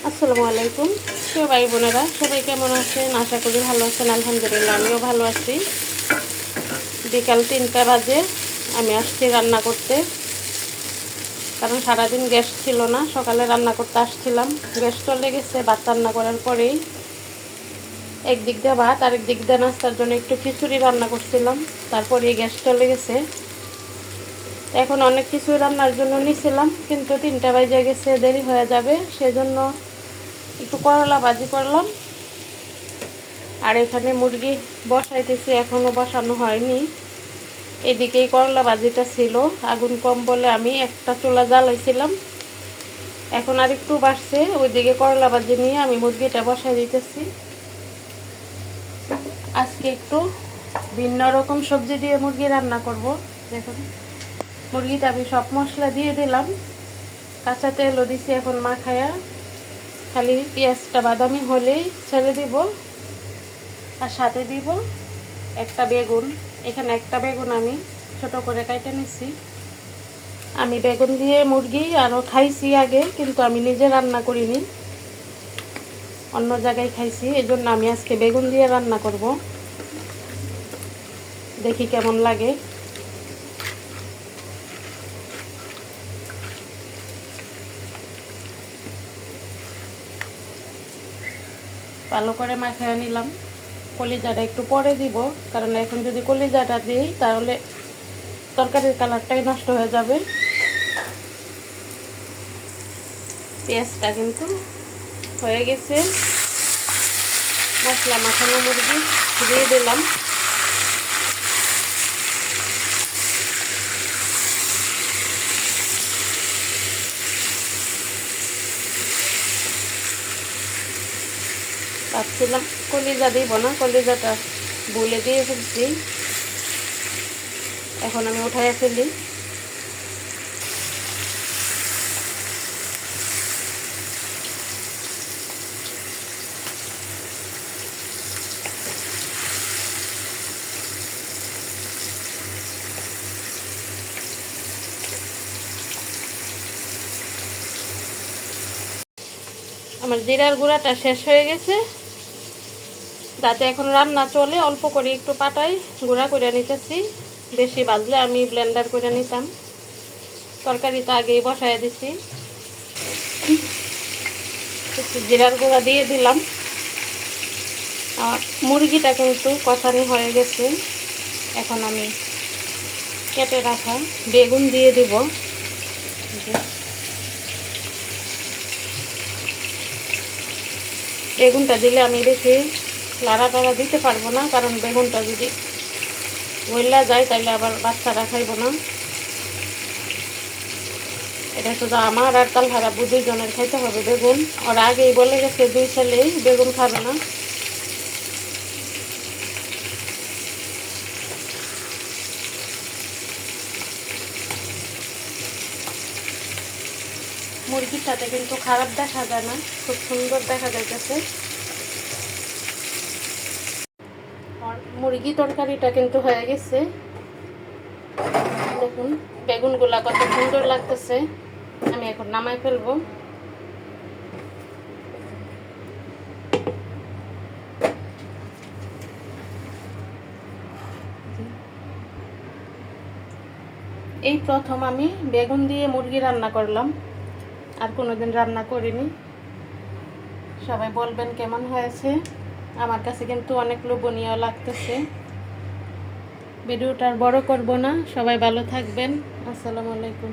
আসসালামু আলাইকুম সবাই বোনেরা, সবাই কেমন আছেন? আশা করি ভালো আছেন। আলহামদুলিল্লাহ আমিও ভালো আছি। বিকাল 3টা বাজে আমি আসছি রান্না করতে, কারণ সারাদিন গ্যাস ছিল না। সকালে রান্না করতে আসছিলাম, গ্যাস চলে গেছে। ভাত রান্না করার পরেই একদিক দিয়ে ভাত, আরেক দিক দিয়ে নাস্তার জন্য একটু খিচুড়ি রান্না করছিলাম, তারপরে গ্যাস চলে গেছে। এখন অনেক কিছু রান্নার জন্য নিয়েছিলাম, কিন্তু 3টা বাজে গেছে, দেরি হয়ে যাবে, সেজন্য একটু করলা ভাজি করলাম। আর এখানে মুরগি বসাইতেছি, এখনও বসানো হয়নি। এদিকেই করলা ভাজিটা ছিল, আগুন কম বলে আমি একটা চুলা জ্বালাইছিলাম। এখন আর একটু বাড়ছে, ওইদিকে করলা ভাজি নিয়ে আমি মুরগিটা বসাই দিতেছি। আজকে একটু ভিন্ন রকম সবজি দিয়ে মুরগি রান্না করব। দেখুন, মুরগিটা আমি সব মশলা দিয়ে দিলাম, কাঁচা তেলও দিছি। এখন মাখায়া খালি পেঁয়াজটা বাদামি হলেই ছেড়ে দিব, আর সাথে দিব একটা বেগুন। এখানে একটা বেগুন আমি ছোট করে কেটে নিচ্ছি। আমি বেগুন দিয়ে মুরগি আরও খাইছি আগে, কিন্তু আমি নিজে রান্না করিনি, অন্য জায়গায় খাইছি। এই জন্য আমি আজকে বেগুন দিয়ে রান্না করব, দেখি কেমন লাগে। ভালো করে মাখিয়ে নিলাম। কলিজাটা একটু পরে দিব, কারণ এখন যদি কলিজাটা দিই তাহলে তরকারির কালারটাই নষ্ট হয়ে যাবে। পেঁয়াজটা কিন্তু হয়ে গেছে। মশলা মাখানো মুরগি দিয়ে দিলাম। ভাবছিলাম কলিজা দিব না, কলিজাটা বলে দিয়ে ফেলছি, এখন আমি উঠাইয়া ফেলি। আমার জিরার গুঁড়াটা শেষ হয়ে গেছে, যাতে এখন রান্না চলে অল্প করে একটু পাটায় গুঁড়া করে নিতেছি। বেশি বাজলে আমি ব্লেন্ডার করে নিতাম। তরকারি তো আগেই বসায় দিছি। একটু জিরার গুঁড়া দিয়ে দিলাম। আর মুরগিটা কিন্তু কষানি হয়ে গেছে। এখন আমি কেটে রাখা বেগুন দিয়ে দিব। বেগুনটা দিলে আমি বেশি লাড়া টাড়া দিতে পারবো না, কারণ বেগুনটা যদি গইলা যায় তাহলে আবার বাচ্চারা খাইব না। এটা শুধু আমার আর তালহারা দুইজনের খাইতে হবে বেগুন। ওরা আগেই বলে গেছে 2 ছেলেই বেগুন খাবে না। মুরগির সাথে কিন্তু খারাপ দেখা যায় না, খুব সুন্দর দেখা যাইতেছে। মুরগি তরকারিটা কিন্তু হয়ে গেছে। দেখুন বেগুনগুলা কত সুন্দর লাগতেছে। আমি এখন নামাই ফেলবো। এই প্রথম আমি বেগুন দিয়ে মুরগি রান্না করলাম, আর কোনোদিন রান্না করিনি। সবাই বলবেন কেমন হয়েছে। আমার কাছে কিন্তু অনেক লোভনীয় লাগতেছে। ভিডিওটা আর বড় করব না। সবাই ভালো থাকবেন। আসসালামু আলাইকুম।